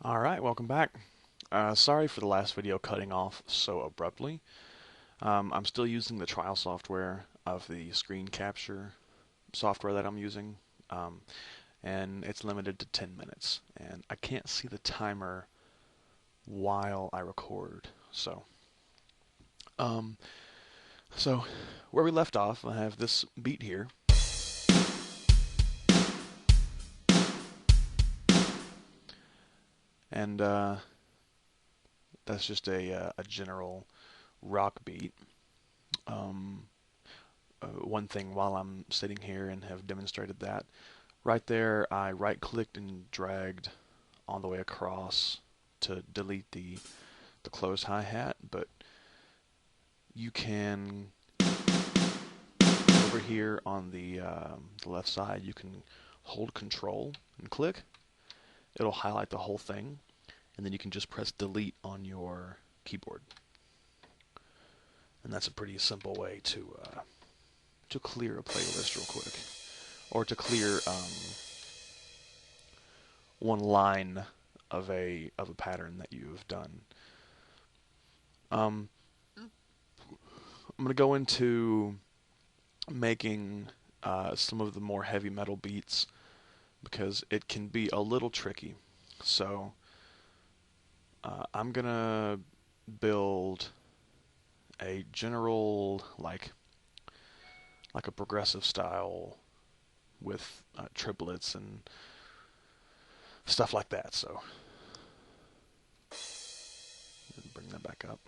Alright, welcome back. Sorry for the last video cutting off so abruptly. I'm still using the trial software of the screen capture software that I'm using, and it's limited to 10 minutes. And I can't see the timer while I record. Um, so where we left off, I have this beat here. And that's just a general rock beat. Um, One thing while I'm sitting here and have demonstrated that, right there I right clicked and dragged all the way across to delete the close hi-hat, but you can, over here on the left side, you can hold control and click. It'll highlight the whole thing, and then you can just press delete on your keyboard. And that's a pretty simple way to clear a playlist real quick, or to clear one line of a pattern that you've done. I'm going to go into making some of the more heavy metal beats because it can be a little tricky. So I'm going to build a general like a progressive style with triplets and stuff like that. So bring that back up.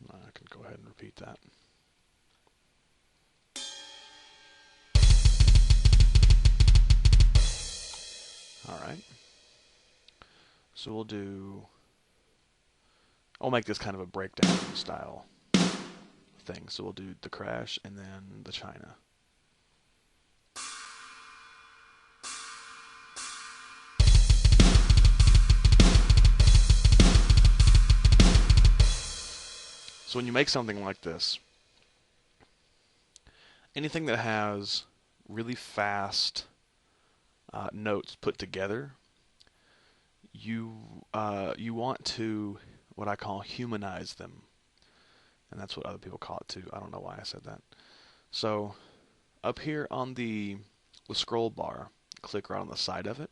I can go ahead and repeat that. Alright. So I'll make this kind of a breakdown style thing. So we'll do the crash and then the China. So when you make something like this, anything that has really fast notes put together, you want to, what I call, humanize them, and that's what other people call it too. I don't know why I said that. So up here on the scroll bar, click right on the side of it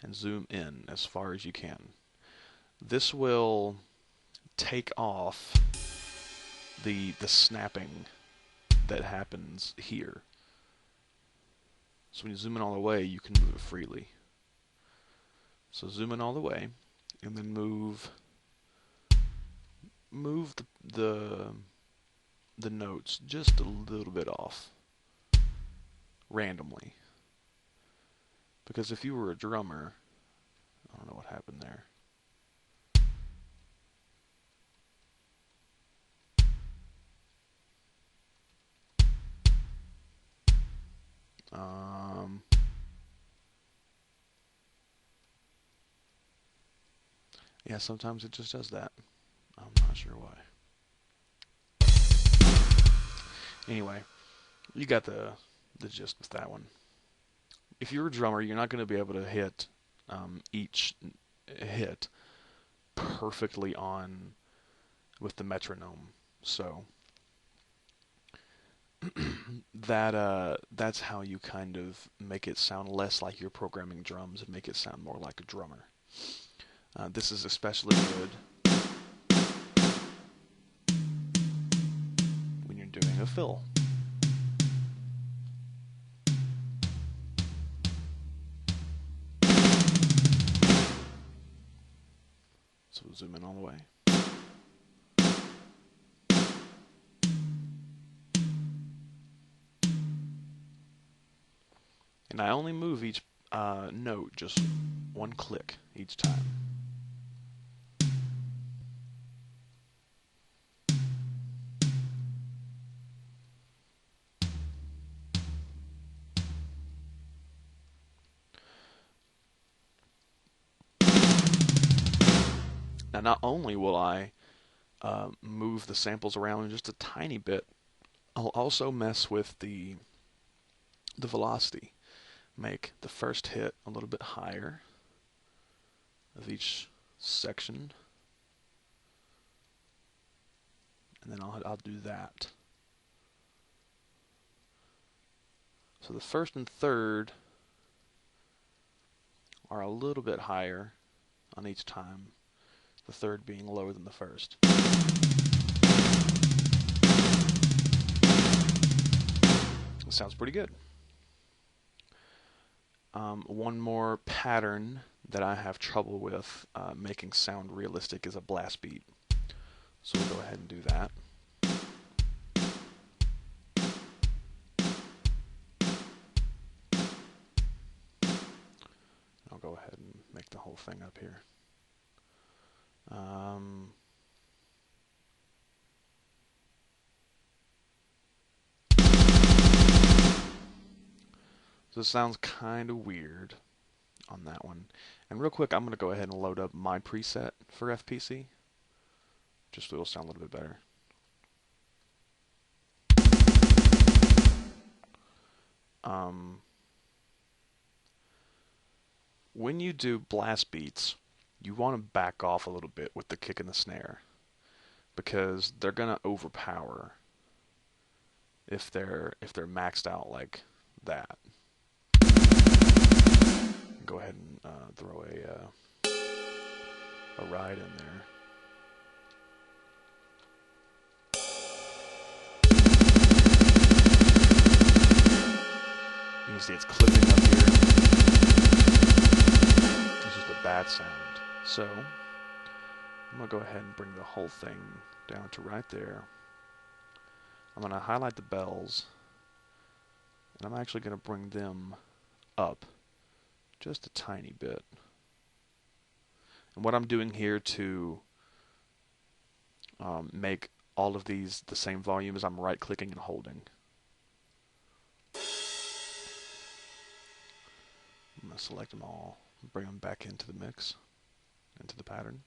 and zoom in as far as you can. This will take off the snapping that happens here. So when you zoom in all the way, you can move it freely. So zoom in all the way, and then move the notes just a little bit off, randomly. Because if you were a drummer, I don't know what happened there. Yeah, sometimes it just does that. I'm not sure why. Anyway, you got the gist with that one. If you're a drummer, you're not going to be able to hit each hit perfectly on with the metronome. So that's how you kind of make it sound less like you're programming drums and make it sound more like a drummer. This is especially good when you're doing a fill. So we'll zoom in all the way. And I only move each note just one click each time. Now, not only will I move the samples around just a tiny bit. I'll also mess with the velocity. Make the first hit a little bit higher of each section, and then I'll do that. So the first and third are a little bit higher on each time, the third being lower than the first. That sounds pretty good. One more pattern that I have trouble with making sound realistic is a blast beat. So we'll go ahead and do that. I'll go ahead and make the whole thing up here. So this sounds kind of weird on that one. And real quick, I'm going to go ahead and load up my preset for FPC, just so it'll sound a little bit better. When you do blast beats, you want to back off a little bit with the kick and the snare, because they're going to overpower if they're maxed out like that. Go ahead and throw a ride in there. You can see it's clipping up here. It's just a bad sound. So I'm going to go ahead and bring the whole thing down to right there. I'm going to highlight the bells, and I'm actually going to bring them up just a tiny bit. And what I'm doing here to make all of these the same volume is I'm right clicking and holding. I'm going to select them all and bring them back into the mix, into the pattern.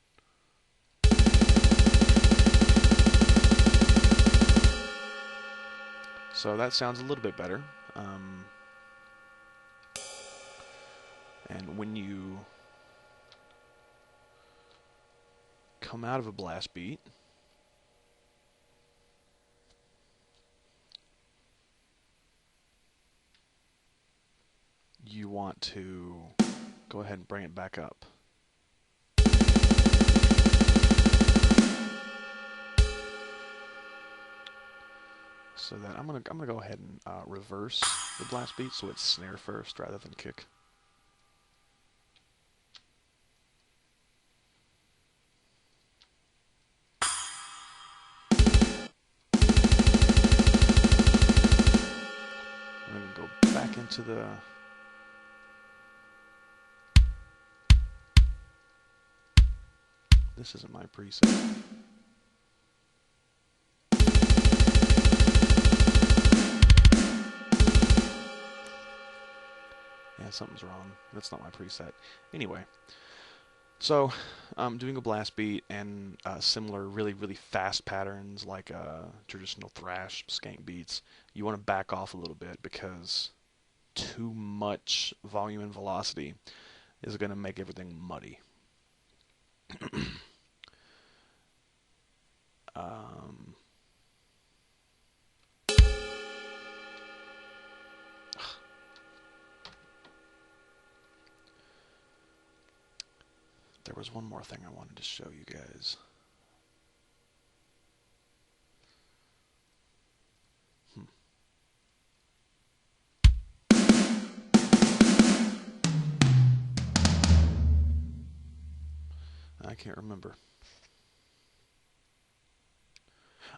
So that sounds a little bit better. And when you come out of a blast beat, you want to go ahead and bring it back up. So that I'm gonna go ahead and reverse the blast beat so it's snare first rather than kick. I'm gonna go back into the this isn't my preset. Yeah, something's wrong. That's not my preset. Anyway, so I'm doing a blast beat and similar really, really fast patterns like traditional thrash, skank beats. You want to back off a little bit because too much volume and velocity is going to make everything muddy. There was one more thing I wanted to show you guys. I can't remember.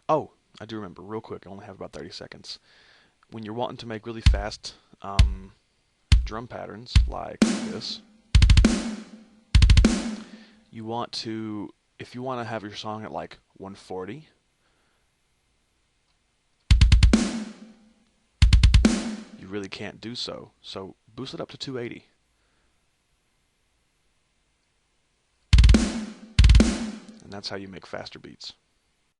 Oh, I do remember. Real quick, I only have about 30 seconds. When you're wanting to make really fast drum patterns like this, you want to, if you want to have your song at like 140, you really can't do so. So boost it up to 280. And that's how you make faster beats.